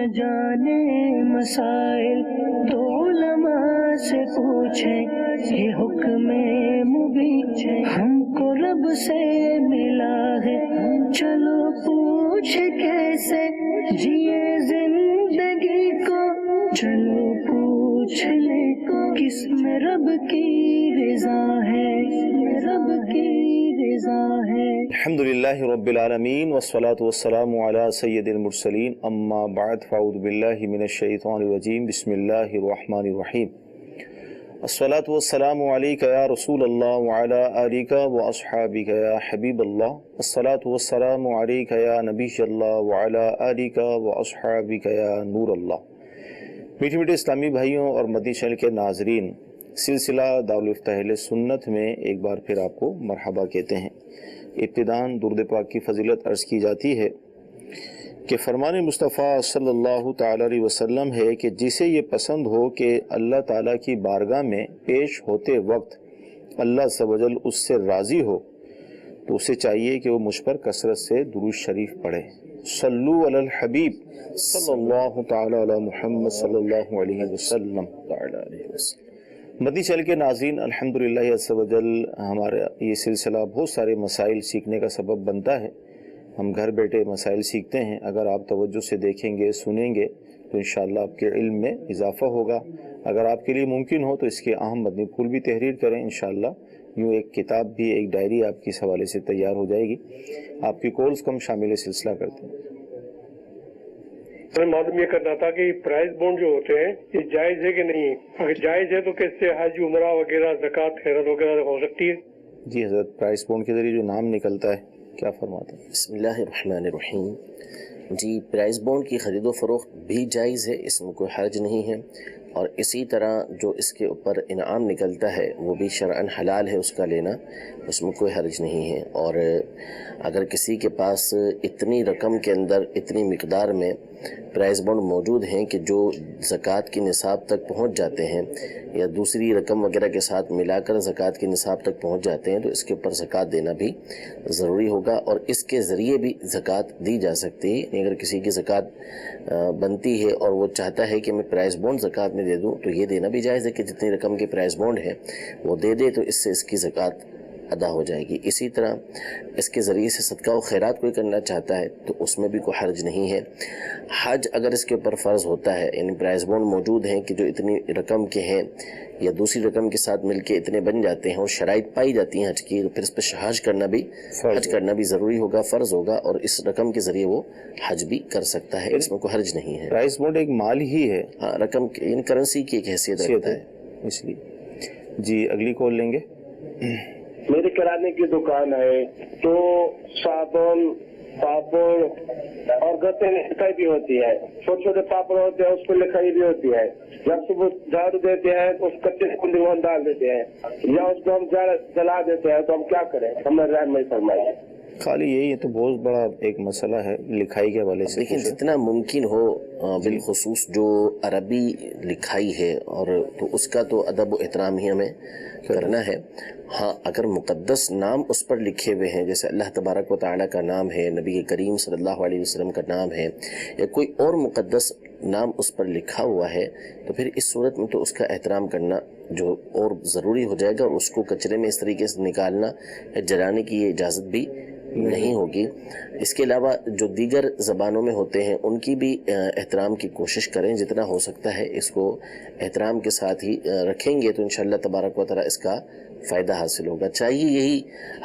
نہ جانے مسائل تو علماء سے پوچھیں، یہ حکم مبین ہم کو رب سے ملا ہے، چلو پوچھ کیسے جیے زندگی کو، چلو پوچھ لے کس میں رب کی رضا ہے، رب کی رضا ہے۔ الحمدللہ رب العالمین والصلاة والسلام علی سید المرسلین، اما بعد فاعوذ باللہ من الشیطان الرجیم، بسم اللہ الرحمن الرحیم۔ الصلاة والسلام علیکہ یا رسول اللہ وعلی آلکہ واصحابکہ یا حبیب اللہ، الصلاة والسلام علیکہ یا نبی اللہ وعلی آلکہ واصحابکہ یا نور اللہ۔ میٹھے میٹھے اسلامی بھائیوں اور مدنی چینل کے ناظرین، سلسلہ دارالفتہ اہل سنت میں ایک بار پھر آپ کو مرحبا کہتے ہیں۔ ابتداً درود پاک کی فضیلت عرض کی جاتی ہے کہ فرمان مصطفیٰ صلی اللہ تعالی علیہ وسلم ہے کہ جسے یہ پسند ہو کہ اللہ تعالیٰ کی بارگاہ میں پیش ہوتے وقت اللہ عز و جل اس سے راضی ہو تو اسے چاہیے کہ وہ مجھ پر کثرت سے درود شریف پڑھے۔ صلو علی الحبیب صلی اللہ تعالی علی محمد صلی اللہ علیہ وسلم۔ مدنی چینل کے ناظرین، الحمدللہ عز و جل ہمارا یہ سلسلہ بہت سارے مسائل سیکھنے کا سبب بنتا ہے۔ ہم گھر بیٹھے مسائل سیکھتے ہیں، اگر آپ توجہ سے دیکھیں گے سنیں گے تو انشاءاللہ آپ کے علم میں اضافہ ہوگا۔ اگر آپ کے لیے ممکن ہو تو اس کے اہم مدنی پھول بھی تحریر کریں انشاءاللہ، یوں ایک کتاب بھی، ایک ڈائری آپ کی اس حوالے سے تیار ہو جائے گی۔ آپ کی کالز کم شامل سلسلہ کرتے ہیں۔ میں معلوم یہ کرنا تھا کہ پرائز بونڈ جو ہوتے ہیں یہ جائز ہے کہ نہیں؟ اگر جائز ہے تو کیسے حج عمرہ وغیرہ زکوٰۃ خیرات وغیرہ ہو سکتی ہے؟ جی حضرت، پرائز بونڈ کے ذریعے جو نام نکلتا ہے کیا فرماتے ہیں؟ بسم اللہ الرحمن الرحیم۔ جی، پرائز بونڈ کی خرید و فروخت بھی جائز ہے، اس میں کوئی حرج نہیں ہے، اور اسی طرح جو اس کے اوپر انعام نکلتا ہے وہ بھی شرعاً حلال ہے، اس کا لینا اس میں کوئی حرج نہیں ہے۔ اور اگر کسی کے پاس اتنی رقم کے اندر اتنی مقدار میں پرائز بونڈ موجود ہیں کہ جو زکوٰۃ کی نصاب تک پہنچ جاتے ہیں یا دوسری رقم وغیرہ کے ساتھ ملا کر زکوٰۃ کی نصاب تک پہنچ جاتے ہیں، تو اس کے اوپر زکوٰۃ دینا بھی ضروری ہوگا، اور اس کے ذریعے بھی زکوٰۃ دی جا سکتی ہے۔ اگر کسی کی زکوٰۃ بنتی ہے اور وہ چاہتا ہے کہ میں پرائز بونڈ زکوٰۃ میں دے دوں تو یہ دینا بھی جائز ہے کہ جتنی رقم کی پرائز بونڈ ہے وہ دے دے، تو اس سے اس کی زکوٰۃ ادا ہو جائے گی۔ اسی طرح اس کے ذریعے سے صدقہ و خیرات کوئی کرنا چاہتا ہے تو اس میں بھی کوئی حرج نہیں ہے۔ حج اگر اس کے اوپر فرض ہوتا ہے، یعنی پرائز بونڈ موجود ہیں کہ جو اتنی رقم کے ہیں یا دوسری رقم کے ساتھ مل کے اتنے بن جاتے ہیں اور شرائط پائی جاتی ہیں حج کی، تو پھر اس پہ حج کرنا بھی ضروری ہوگا، فرض ہوگا، اور اس رقم کے ذریعے وہ حج بھی کر سکتا ہے، اس میں کوئی حرج نہیں ہے۔ پرائز بونڈ ایک مال ہی ہے، ہاں، رقم یعنی کرنسی کی ایک حیثیت رکھتا ہے، اس لیے۔ جی اگلی کال لیں گے۔ میرے کرانے کی دکان ہے تو صابن، پاپڑ اور گتے لکھائی بھی ہوتی ہے، چھوٹے چھوٹے پاپڑ ہوتے ہیں اس کو لکھائی بھی ہوتی ہے۔ جب صبح جھاڑو دیتے ہیں تو اس کچے کو لیمون ڈال دیتے ہیں یا اس کو ہم جلا دیتے ہیں، تو ہم کیا کریں؟ ہمیں رحمت فرمائیے۔ خالی یہی ہے تو بہت بڑا ایک مسئلہ ہے لکھائی کے حوالے سے۔ لیکن جتنا ممکن ہو بالخصوص جو عربی لکھائی ہے اور تو اس کا تو ادب و احترام ہی ہمیں کرنا ہے۔ ہاں، اگر مقدس نام اس پر لکھے ہوئے ہیں، جیسے اللہ تبارک و تعالیٰ کا نام ہے، نبی کریم صلی اللہ علیہ وسلم کا نام ہے، یا کوئی اور مقدس نام اس پر لکھا ہوا ہے، تو پھر اس صورت میں تو اس کا احترام کرنا جو اور ضروری ہو جائے گا، اور اس کو کچرے میں اس طریقے سے نکالنا یا جلانے کی یہ اجازت بھی نہیں ہوگی۔ اس کے علاوہ جو دیگر زبانوں میں ہوتے ہیں ان کی بھی احترام کی کوشش کریں، جتنا ہو سکتا ہے اس کو احترام کے ساتھ ہی رکھیں گے تو انشاءاللہ تبارک و تعالیٰ اس کا فائدہ حاصل ہوگا۔ چاہیے یہی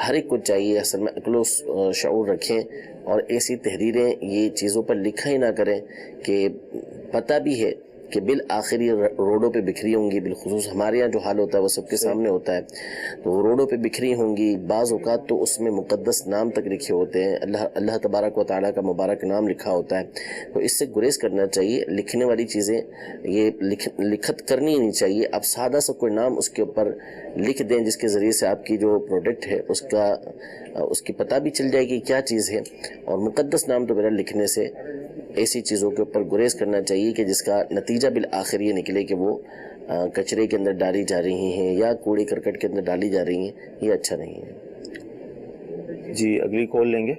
ہر ایک کو چاہیے، اصل میں عقل و شعور رکھیں اور ایسی تحریریں یہ چیزوں پر لکھا ہی نہ کریں کہ پتہ بھی ہے کہ بالآخر یہ روڈوں پہ بکھری ہوں گی، بالخصوص ہمارے یہاں جو حال ہوتا ہے وہ سب کے سامنے ہوتا ہے، تو وہ روڈوں پہ بکھری ہوں گی، بعض اوقات تو اس میں مقدس نام تک لکھے ہوتے ہیں، اللہ تبارک و تعالیٰ کا مبارک نام لکھا ہوتا ہے، تو اس سے گریز کرنا چاہیے۔ لکھنے والی چیزیں یہ لکھت کرنی ہی نہیں چاہیے۔ آپ سادہ سا کوئی نام اس کے اوپر لکھ دیں جس کے ذریعے سے آپ کی جو پروڈکٹ ہے اس کی پتہ بھی چل جائے گی کیا چیز ہے، اور مقدس نام تو میرا لکھنے سے ایسی چیزوں کے اوپر گریز کرنا چاہیے کہ جس کا نتیجہ بالآخر یہ نکلے کہ وہ کچرے کے اندر ڈالی جا رہی ہیں یا کوڑے کرکٹ کے اندر ڈالی جا رہی ہیں، یہ اچھا نہیں ہے۔ جی اگلی کال لیں گے۔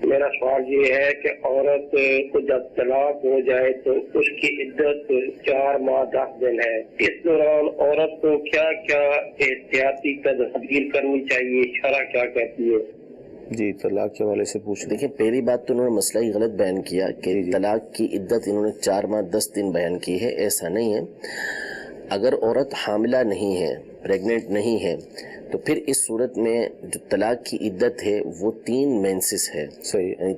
میرا سوال یہ ہے کہ عورت کو جب طلاق ہو جائے تو اس کی عدت 4 ماہ 10 دن ہے. اس دوران عورت کو کیا کیا احتیاطی تدابیر کرنی چاہیے؟ شرع کیا کہتی ہے؟ جی طلاق کے حوالے سے پوچھ دیکھیں پہلی بات تو انہوں نے مسئلہ ہی غلط بیان کیا کہ طلاق کی عدت انہوں نے 4 ماہ 10 دن بیان کی ہے. ایسا نہیں ہے. اگر عورت حاملہ نہیں ہے، پریگننٹ نہیں ہے، تو پھر اس صورت میں جو طلاق کی عدت ہے وہ 3 مینسس ہے. صحیح. یعنی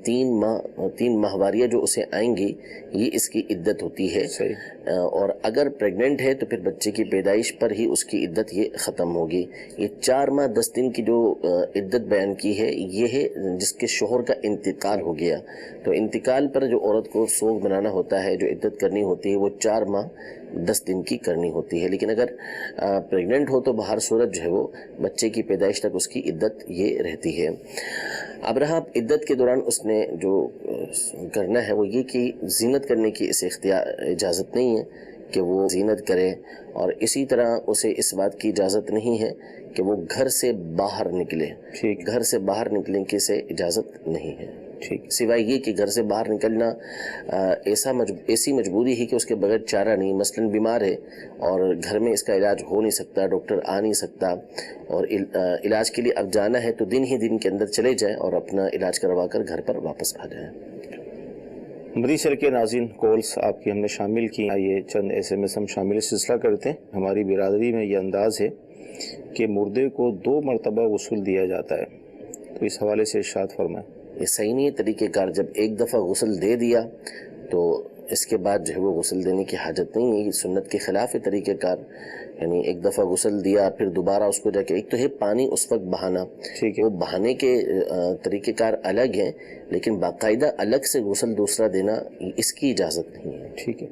3 ماہواریاں جو اسے آئیں گی یہ اس کی عدت ہوتی ہے. صحیح. اور اگر پریگننٹ ہے تو پھر بچے کی پیدائش پر ہی اس کی عدت یہ ختم ہوگی. یہ 4 ماہ 10 دن کی جو عدت بیان کی ہے یہ ہے جس کے شوہر کا انتقال ہو گیا. تو انتقال پر جو عورت کو سوگ بنانا ہوتا ہے، جو عدت کرنی ہوتی ہے وہ 4 ماہ 10 دن کی کرنی ہوتی ہے. لیکن اگر پریگننٹ ہو تو بہر صورت جو ہے وہ بچے کی پیدائش تک اس کی عدت یہ رہتی ہے. اب رہا عدت کے دوران اس نے جو کرنا ہے وہ یہ کہ زینت کرنے کی اسے اجازت نہیں ہے کہ وہ زینت کرے، اور اسی طرح اسے اس بات کی اجازت نہیں ہے کہ وہ گھر سے باہر نکلے. گھر سے باہر نکلنے کی اسے اجازت نہیں ہے. ٹھیک. سوائے یہ کہ گھر سے باہر نکلنا ایسی مجبوری ہے کہ اس کے بغیر چارہ نہیں. مثلا بیمار ہے اور گھر میں اس کا علاج ہو نہیں سکتا، ڈاکٹر آ نہیں سکتا، اور علاج کے لیے اب جانا ہے تو دن ہی دن کے اندر چلے جائیں اور اپنا علاج کروا کر گھر پر واپس آ جائیں. مدنی چینل کے ناظرین، کالس آپ کی ہم نے شامل کی. آئیے چند SMS ہم شامل سلسلہ کرتے ہیں. ہماری برادری میں یہ انداز ہے کہ مردے کو 2 مرتبہ غسل دیا جاتا ہے، تو اس حوالے سے ارشاد فرمائیں. یہ صحیح نہیں ہے طریقہ کار. جب ایک دفعہ غسل دے دیا تو اس کے بعد جو ہے وہ غسل دینے کی حاجت نہیں ہے. یہ سنت کے خلاف ہے طریقہ کار. یعنی ایک دفعہ غسل دیا پھر دوبارہ اس کو جا کے، ایک تو ہے پانی اس وقت بہانا، وہ بہانے کے طریقہ کار الگ ہیں، لیکن باقاعدہ الگ سے غسل دوسرا دینا اس کی اجازت نہیں ہے. ٹھیک ہے.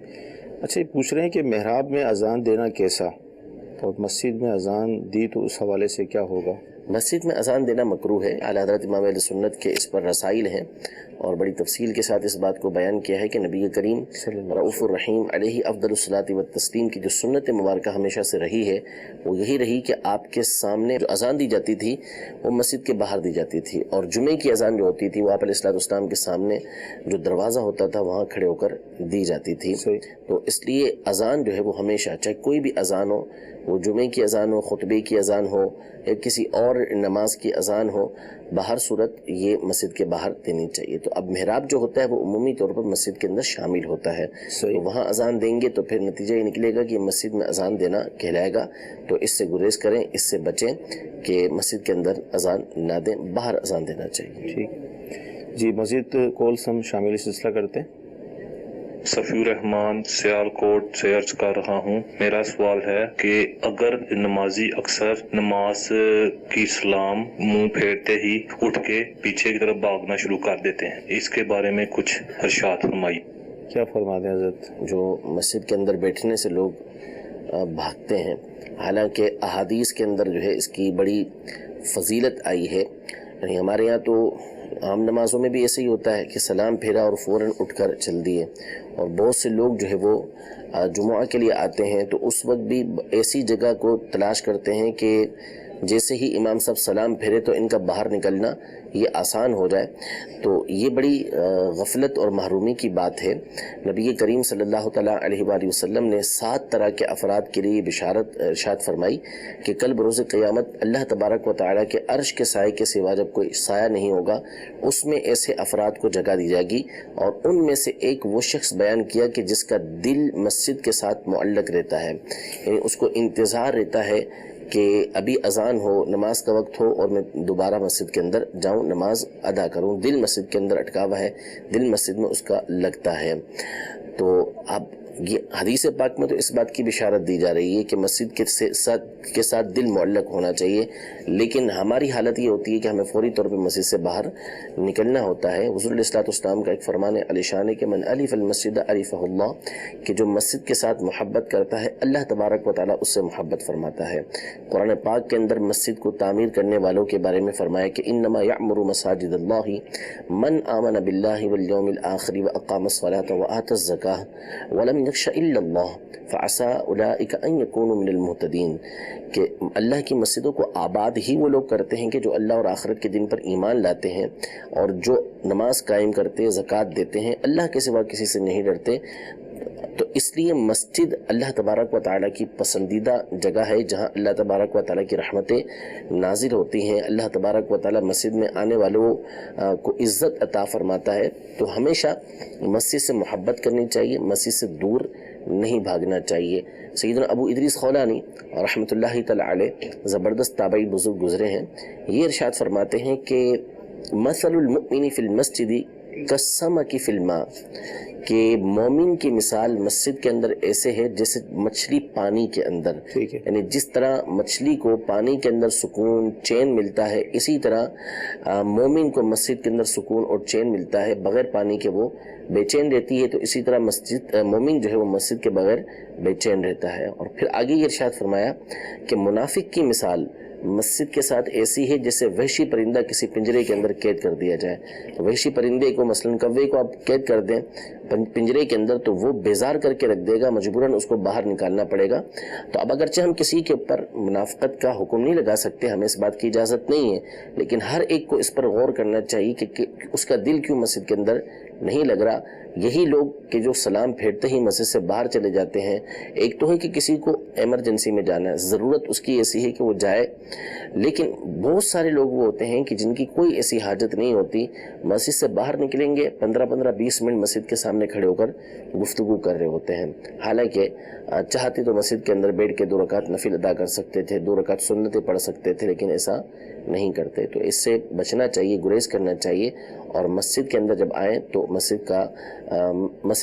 اچھا یہ پوچھ رہے ہیں کہ محراب میں اذان دینا کیسا، اور مسجد میں اذان دی تو اس حوالے سے کیا ہوگا؟ مسجد میں اذان دینا مکروہ ہے. اعلیٰ حضرت امام اہل سنت کے اس پر رسائل ہیں اور بڑی تفصیل کے ساتھ اس بات کو بیان کیا ہے کہ نبی کریم رؤوف الرحیم علیہ افضل الصلاۃ والتسلیم کی جو سنت مبارکہ ہمیشہ سے رہی ہے وہ یہی رہی کہ آپ کے سامنے جو اذان دی جاتی تھی وہ مسجد کے باہر دی جاتی تھی، اور جمعے کی اذان جو ہوتی تھی وہ آپ علیہ الصلوۃ والسلام کے سامنے جو دروازہ ہوتا تھا وہاں کھڑے ہو کر دی جاتی تھی. تو اس لیے اذان جو ہے وہ ہمیشہ، چاہے کوئی بھی اذان ہو، وہ جمعے کی اذان ہو، خطبے کی اذان ہو، یا کسی اور نماز کی اذان ہو، بہر صورت یہ مسجد کے باہر دینی چاہیے. تو اب محراب جو ہوتا ہے وہ عمومی طور پر مسجد کے اندر شامل ہوتا ہے، تو وہاں اذان دیں گے تو پھر نتیجہ یہ نکلے گا کہ مسجد میں اذان دینا کہلائے گا. تو اس سے گریز کریں، اس سے بچیں کہ مسجد کے اندر اذان نہ دیں، باہر اذان دینا چاہیے. ٹھیک جی. مزید کالس ہم شامل سلسلہ کرتے ہیں. صفی الرحمان سیال کوٹ سے عرض کر رہا ہوں. میرا سوال ہے کہ اگر نمازی اکثر نماز کی سلام منہ پھیرتے ہی اٹھ کے پیچھے کی طرف بھاگنا شروع کر دیتے ہیں، اس کے بارے میں کچھ ارشاد فرمائی. کیا فرماتے ہیں حضرت؟ جو مسجد کے اندر بیٹھنے سے لوگ بھاگتے ہیں، حالانکہ احادیث کے اندر جو ہے اس کی بڑی فضیلت آئی ہے. یعنی ہمارے یہاں تو عام نمازوں میں بھی ایسے ہی ہوتا ہے کہ سلام پھیرا اور فوراً اٹھ کر چل دیے، اور بہت سے لوگ جو ہے وہ جمعہ کے لیے آتے ہیں تو اس وقت بھی ایسی جگہ کو تلاش کرتے ہیں کہ جیسے ہی امام صاحب سلام پھیرے تو ان کا باہر نکلنا یہ آسان ہو جائے. تو یہ بڑی غفلت اور محرومی کی بات ہے. نبی کریم صلی اللہ تعالیٰ علیہ وآلہ وسلم نے 7 طرح کے افراد کے لیے بشارت ارشاد فرمائی کہ کل بروز قیامت اللہ تبارک و تعالیٰ کے عرش کے سائے کے سوا جب کوئی سایہ نہیں ہوگا، اس میں ایسے افراد کو جگہ دی جائے گی، اور ان میں سے ایک وہ شخص بیان کیا کہ جس کا دل مسجد کے ساتھ معلق رہتا ہے. یعنی اس کو انتظار رہتا ہے کہ ابھی اذان ہو، نماز کا وقت ہو اور میں دوبارہ مسجد کے اندر جاؤں، نماز ادا کروں. دل مسجد کے اندر اٹکا ہوا ہے، دل مسجد میں اس کا لگتا ہے. تو اب یہ حدیث پاک میں تو اس بات کی بشارت دی جا رہی ہے کہ مسجد کے ساتھ دل معلق ہونا چاہیے، لیکن ہماری حالت یہ ہوتی ہے کہ ہمیں فوری طور پہ مسجد سے باہر نکلنا ہوتا ہے. حضور علیہ الصلوۃ والسلام کا ایک فرمان علی شان ہے کہ من الف المسجد عرفہ اللہ، کہ جو مسجد کے ساتھ محبت کرتا ہے اللہ تبارک و تعالیٰ اس سے محبت فرماتا ہے. قرآن پاک کے اندر مسجد کو تعمیر کرنے والوں کے بارے میں فرمایا کہ انما یعمر مساجد اللہ من آمن باللہ والیوم الآخر واقام الصلاۃ وآتى الزکاۃ ولم ومن یخشى الا اللہ فعسى اولئک ان یکونوا من المہتدین، کہ اللہ کی مسجدوں کو آباد ہی وہ لوگ کرتے ہیں کہ جو اللہ اور آخرت کے دن پر ایمان لاتے ہیں اور جو نماز قائم کرتے، زکوٰۃ دیتے ہیں، اللہ کے سوا کسی سے نہیں ڈرتے۔ تو اس لیے مسجد اللہ تبارک و تعالیٰ کی پسندیدہ جگہ ہے جہاں اللہ تبارک و تعالیٰ کی رحمتیں نازل ہوتی ہیں۔ اللہ تبارک و تعالیٰ مسجد میں آنے والوں کو عزت عطا فرماتا ہے، تو ہمیشہ مسجد سے محبت کرنی چاہیے، مسجد سے دور نہیں بھاگنا چاہیے۔ سیدنا ابو ادریس خولانی رحمۃ اللہ تعالیٰ علیہ زبردست تابعی بزرگ گزرے ہیں، یہ ارشاد فرماتے ہیں کہ مثل المؤمن فی المسجد کالسمک فی الماء، کہ مومن کی مثال مسجد کے اندر ایسے ہے جیسے مچھلی پانی کے اندر، یعنی جس طرح مچھلی کو پانی کے اندر سکون چین ملتا ہے، اسی طرح مومن کو مسجد کے اندر سکون اور چین ملتا ہے، بغیر پانی کے وہ بے چین رہتی ہے، تو اسی طرح مومن جو ہے وہ مسجد کے بغیر بے چین رہتا ہے۔ اور پھر آگے یہ ارشاد فرمایا کہ منافق کی مثال مسجد کے ساتھ ایسی ہے جیسے وحشی پرندہ کسی پنجرے کے اندر قید کر دیا جائے۔ وحشی پرندے کو مثلاً کوے کو آپ قید کر دیں پنجرے کے اندر تو وہ بیزار کر کے رکھ دے گا، مجبوراً اس کو باہر نکالنا پڑے گا۔ تو اب اگرچہ ہم کسی کے اوپر منافقت کا حکم نہیں لگا سکتے، ہمیں اس بات کی اجازت نہیں ہے، لیکن ہر ایک کو اس پر غور کرنا چاہیے کہ اس کا دل کیوں مسجد کے اندر نہیں لگ رہا۔ یہی لوگ کہ جو سلام پھیرتے ہی مسجد سے باہر چلے جاتے ہیں، ایک تو ہے کہ کسی کو ایمرجنسی میں جانا ہے، ضرورت اس کی ایسی ہے کہ وہ جائے، لیکن بہت سارے لوگ وہ ہوتے ہیں کہ جن کی کوئی ایسی حاجت نہیں ہوتی، مسجد سے باہر نکلیں گے 15-20 منٹ مسجد کے سامنے کھڑے ہو کر گفتگو کر رہے ہوتے ہیں، حالانکہ چاہتے تو مسجد کے اندر بیٹھ کے 2 رکعت نفل ادا کر سکتے تھے، 2 رکعت سنتیں پڑھ سکتے تھے، لیکن ایسا نہیں کرتے۔ تو اس سے بچنا چاہیے، گریز کرنا چاہیے، اور مسجد کے اندر جب آئیں تو مسجد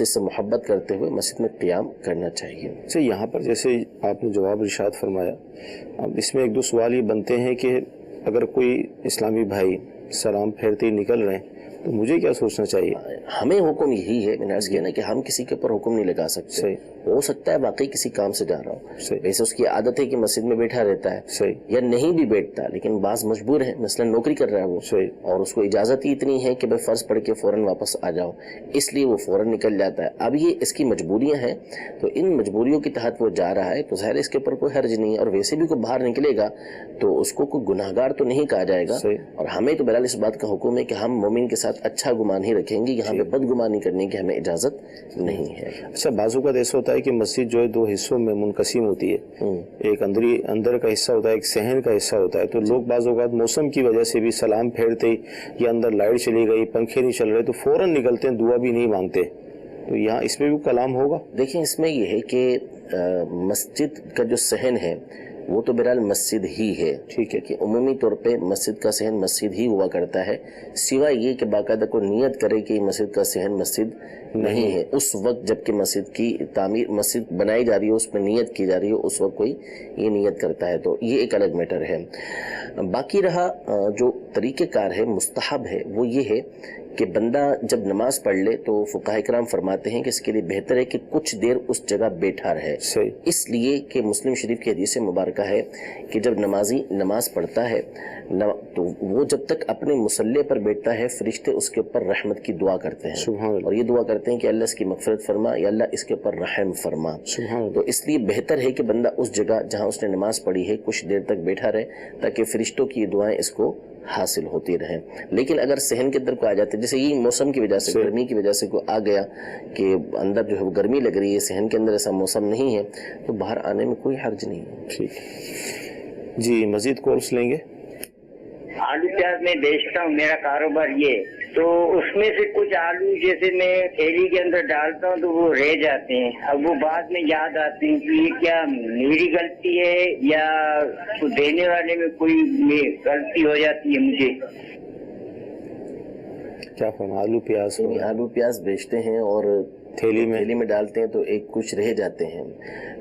سے محبت کرتے ہوئے مسجد میں قیام کرنا چاہیے۔ اچھا، یہاں پر جیسے آپ نے جواب ارشاد فرمایا، اب اس میں 1-2 سوال یہ بنتے ہیں کہ اگر کوئی اسلامی بھائی سلام پھیرتے ہی نکل رہے ہیں تو مجھے کیا سوچنا چاہیے؟ ہمیں حکم یہی ہے، میں نے عرض کیا نا کہ ہم کسی کے اوپر حکم نہیں لگا سکتے۔ صحیح۔ ہو سکتا ہے واقعی کسی کام سے جا رہا ہو، صحیح۔ ویسے اس کی عادت ہے کہ مسجد میں بیٹھا رہتا ہے، صحیح، یا نہیں بھی بیٹھتا، لیکن بعض مجبور ہیں، مثلا نوکری کر رہا ہے وہ، صحیح، اور اس کو اجازت ہی اتنی ہے کہ بھائی فرض پڑھ کے فوراً واپس آ جاؤ، اس لیے وہ فوراً نکل جاتا ہے۔ اب یہ اس کی مجبوریاں ہیں، تو ان مجبوریوں کے تحت وہ جا رہا ہے، تو ظاہر اس کے اوپر کوئی حرج نہیں ہے، اور ویسے بھی کوئی باہر نکلے گا تو اس کو کوئی گناہ گار تو نہیں کہا جائے گا۔ صحیح۔ اور ہمیں تو بہرحال اس بات کا حکم ہے کہ ہم مومن کے ساتھ اچھا گمان ہی رکھیں گے، یہاں پہ بدگمانی کرنے کی ہمیں اجازت نہیں ہے۔ اچھا، بعض اوقات ایسا ہوتا ہے کہ مسجد جو ہے 2 حصوں میں منقسم ہوتی ہے، ایک اندر کا حصہ ہوتا ہے، ایک صحن کا حصہ ہوتا ہے، تو لوگ بعض اوقات موسم کی وجہ سے بھی سلام پھیرتے ہی یا اندر لائٹ چلی گئی، پنکھے نہیں چل رہے تو فوراً نکلتے ہیں، دعا بھی نہیں مانگتے، تو یہاں اس میں بھی کلام ہوگا؟ دیکھیں، اس میں یہ ہے کہ مسجد کا جو صحن ہے وہ تو بہرحال مسجد ہی ہے، ٹھیک ہے، کہ عمومی طور پہ مسجد کا صحن مسجد ہی ہوا کرتا ہے، سوائے یہ کہ باقاعدہ کو نیت کرے کہ مسجد کا صحن مسجد نہیں ہے، اس وقت جب کہ مسجد کی تعمیر، مسجد بنائی جا رہی ہے، اس میں نیت کی جا رہی ہے، اس وقت کوئی یہ نیت کرتا ہے، تو یہ ایک الگ میٹر ہے۔ باقی رہا جو طریقہ کار ہے، مستحب ہے، وہ یہ ہے کہ بندہ جب نماز پڑھ لے تو فقہاء کرام فرماتے ہیں کہ اس کے لیے بہتر ہے کہ کچھ دیر اس جگہ بیٹھا رہے، اس لیے کہ مسلم شریف کی حدیث مبارکہ ہے کہ جب نمازی نماز پڑھتا ہے تو وہ جب تک اپنے مصلی پر بیٹھتا ہے، فرشتے اس کے اوپر رحمت کی دعا کرتے ہیں، اور یہ دعا کرتے ہیں کہ اللہ اس کی مغفرت فرما، یا اللہ اس کے اوپر رحم فرما۔ تو اس لیے بہتر ہے کہ بندہ اس جگہ جہاں اس نے نماز پڑھی ہے کچھ دیر تک بیٹھا رہے، تاکہ فرشتوں کی دعائیں اس کو حاصل ہوتی رہیں۔ لیکن اگر صحن کے اندر کو آ جاتے، جیسے یہ موسم کی وجہ سے، گرمی کی وجہ سے کوئی آ گیا کہ اندر جو ہے وہ گرمی لگ رہی ہے، صحن کے اندر ایسا موسم نہیں ہے، تو باہر آنے میں کوئی حرج نہیں ہے۔ ٹھیک جی، مزید کالس لیں گے۔ آلو پیاز میں بیچتا ہوں، میرا کاروبار یہ، تو اس میں سے کچھ آلو جیسے میں تھیلی کے اندر ڈالتا ہوں تو وہ رہ جاتے ہیں، اب وہ بعد میں یاد آتے ہیں کہ یہ کیا میری غلطی ہے یا دینے والے میں کوئی غلطی ہو جاتی ہے مجھے۔ کیا فرما؟ آلو پیاز بیچتے ہیں اور تھیلی میں ڈالتے ہیں تو ایک کچھ رہ جاتے ہیں،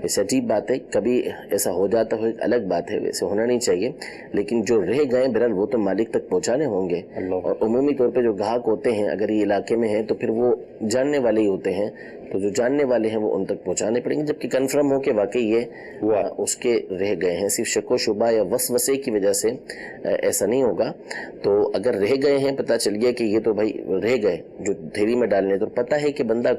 اس عجیب بات ہے، کبھی ایسا ہو جاتا ہو ایک الگ بات ہے، ویسے ہونا نہیں چاہیے، لیکن جو رہ گئے بہرحال وہ تو مالک تک پہنچانے ہوں گے، اور عمومی طور پہ جو گاہک ہوتے ہیں اگر یہ علاقے میں ہیں تو پھر وہ جاننے والے ہی ہوتے ہیں، تو جو جاننے والے ہیں وہ ان تک پہنچانے پڑیں گے، جبکہ کنفرم ہو کہ واقعی یہ اس کے رہ گئے ہیں، صرف شک و شبہ یا وسوسے کی وجہ سے ایسا نہیں ہوگا۔ تو اگر رہ گئے ہیں، پتہ چل گیا کہ یہ تو بھائی رہ گئے جو تھیلی میں ڈالنے، تو پتہ ہے کہ بندہ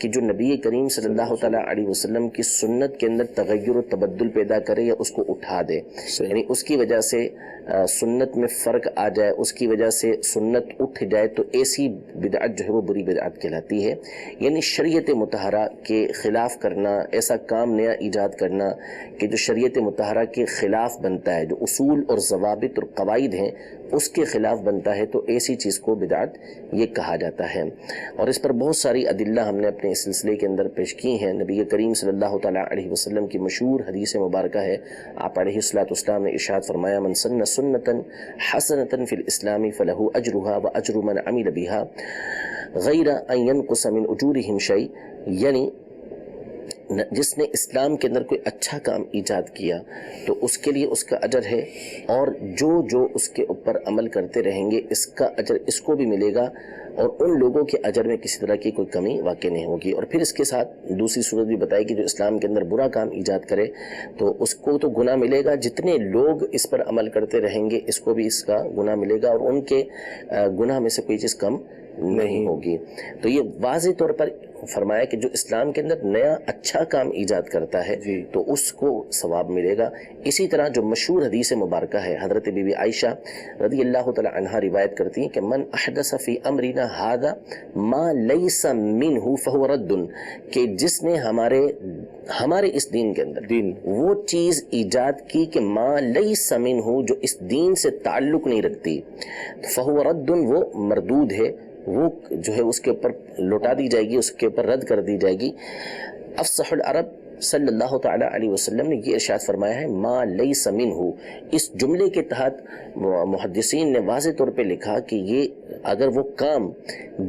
کہ جو نبی کریم صلی اللہ تعالیٰ علیہ وسلم کی سنت کے اندر تغیر و تبدل پیدا کرے یا اس کو اٹھا دے، یعنی اس کی وجہ سے سنت میں فرق آ جائے، اس کی وجہ سے سنت اٹھ جائے، تو ایسی بدعت جو ہے وہ بری بدعت کہلاتی ہے۔ یعنی شریعت مطہرہ کے خلاف کرنا، ایسا کام نیا ایجاد کرنا کہ جو شریعت مطہرہ کے خلاف بنتا ہے، جو اصول اور ضوابط اور قواعد ہیں اس کے خلاف بنتا ہے، تو ایسی چیز کو بدعت یہ کہا جاتا ہے۔ اور اس پر بہت ساری ادلہ ہم نے اپنے اس سلسلے کے اندر پیش کی ہیں۔ نبی کریم صلی اللہ تعالیٰ علیہ وسلم کی مشہور حدیث مبارکہ ہے، آپ علیہ الصلوۃ نے ارشاد فرمایا، من سن سنتا حسنتا فی الاسلام فلہ اجرها واجر من عمل بها غیر ان ینقص من اجورہم شیء، یعنی جس نے اسلام کے اندر کوئی اچھا کام ایجاد کیا تو اس کے لیے اس کا اجر ہے، اور جو اس کے اوپر عمل کرتے رہیں گے اس کا اجر اس کو بھی ملے گا، اور ان لوگوں کے اجر میں کسی طرح کی کوئی کمی واقع نہیں ہوگی۔ اور پھر اس کے ساتھ دوسری صورت بھی بتائی کہ جو اسلام کے اندر برا کام ایجاد کرے تو اس کو تو گناہ ملے گا، جتنے لوگ اس پر عمل کرتے رہیں گے اس کو بھی اس کا گناہ ملے گا، اور ان کے گناہ میں سے کوئی چیز کم نہیں ہوگی۔ تو یہ واضح طور پر فرمایا کہ جو اسلام کے اندر نیا اچھا کام ایجاد کرتا ہے تو اس کو ثواب ملے گا۔ اسی طرح جو مشہور حدیث مبارکہ ہے، حضرت بی بی عائشہ رضی اللہ تعالی عنہا روایت کرتی ہیں کہ من احدث فی امرنا ھذا ما لیس منہ فہو رد، کہ جس نے ہمارے اس دین کے اندر وہ چیز ایجاد کی کہ ما لیس منہ، جو اس دین سے تعلق نہیں رکھتی، فہو رد، وہ مردود ہے، وہ جو ہے اس کے اوپر لوٹا دی جائے گی، اس کے اوپر رد کر دی جائے گی۔ افصح العرب صلی اللہ تعالیٰ علیہ وسلم نے یہ ارشاد فرمایا ہے ما لیس منہ۔ اس جملے کے تحت محدثین نے واضح طور پہ لکھا کہ یہ اگر وہ کام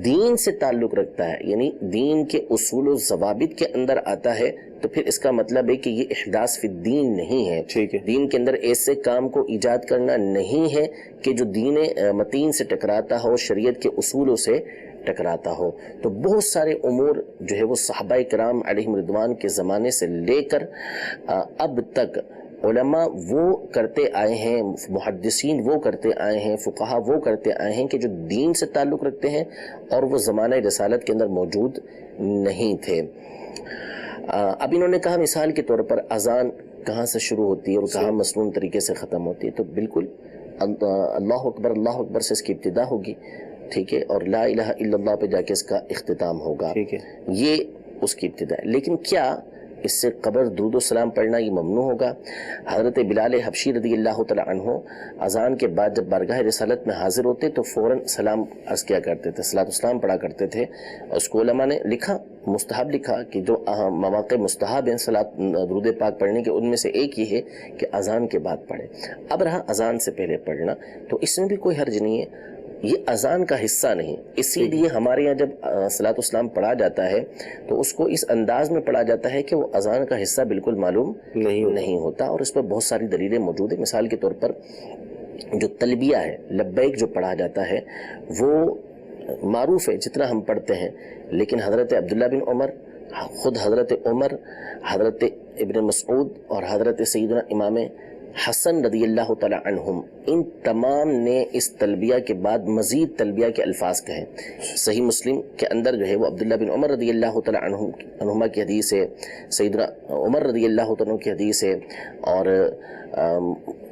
دین سے تعلق رکھتا ہے، یعنی دین کے اصول و ضوابط کے اندر آتا ہے، تو پھر اس کا مطلب ہے کہ یہ احداث فی الدین نہیں ہے۔ دین کے اندر ایسے کام کو ایجاد کرنا نہیں ہے کہ جو دین متین سے ٹکراتا ہو، شریعت کے اصولوں سے ٹکراتا ہو۔ تو بہت سارے امور جو ہے وہ صحابہ کرام علیہم رضوان کے زمانے سے لے کر اب تک علماء وہ کرتے آئے ہیں، محدثین وہ کرتے آئے ہیں، فقہا وہ کرتے آئے ہیں کہ جو دین سے تعلق رکھتے ہیں اور وہ زمانہ رسالت کے اندر موجود نہیں تھے۔ اب انہوں نے کہا مثال کے طور پر اذان کہاں سے شروع ہوتی ہے اور کہاں مسنون طریقے سے ختم ہوتی ہے، تو بالکل اللہ اکبر سے اس کی ابتدا ہوگی، ٹھیک ہے، اور لا الہ الا اللہ پہ جا کے اس کا اختتام ہوگا، یہ اس کی ابتدا ہے۔ لیکن کیا اس سے قبل درود و سلام پڑھنا یہ ممنوع ہوگا؟ حضرت بلال حبشی رضی اللہ تعالیٰ عنہ اذان کے بعد جب بارگاہ رسالت میں حاضر ہوتے تو فوراً سلام عرض کیا کرتے تھے، صلاۃ والسلام پڑھا کرتے تھے، اور اس کو علماء نے لکھا، مستحب لکھا کہ جو مواقع مستحب ہیں صلاۃ درود پاک پڑھنے کے، ان میں سے ایک یہ ہے کہ اذان کے بعد پڑھے۔ اب رہا اذان سے پہلے پڑھنا، تو اس میں بھی کوئی حرج نہیں ہے، یہ اذان کا حصہ نہیں، اسی لیے ہمارے یہاں جب صلاۃ والسلام پڑھا جاتا ہے تو اس کو اس انداز میں پڑھا جاتا ہے کہ وہ اذان کا حصہ بالکل معلوم نہیں ہوتا، اور اس پر بہت ساری دلیلیں موجود ہیں۔ مثال کے طور پر جو تلبیہ ہے، لبیک جو پڑھا جاتا ہے، وہ معروف ہے جتنا ہم پڑھتے ہیں، لیکن حضرت عبداللہ بن عمر، خود حضرت عمر، حضرت ابن مسعود اور حضرت سیدنا امام حسن رضی اللہ تعالی عنہم، ان تمام نے اس تلبیہ کے بعد مزید تلبیہ کے الفاظ کہیں۔ صحیح مسلم کے اندر جو ہے وہ عبداللہ بن عمر رضی اللہ تعالی عنہما کی حدیث ہے، سیدنا عمر رضی اللہ تعالیٰ کی حدیث ہے، اور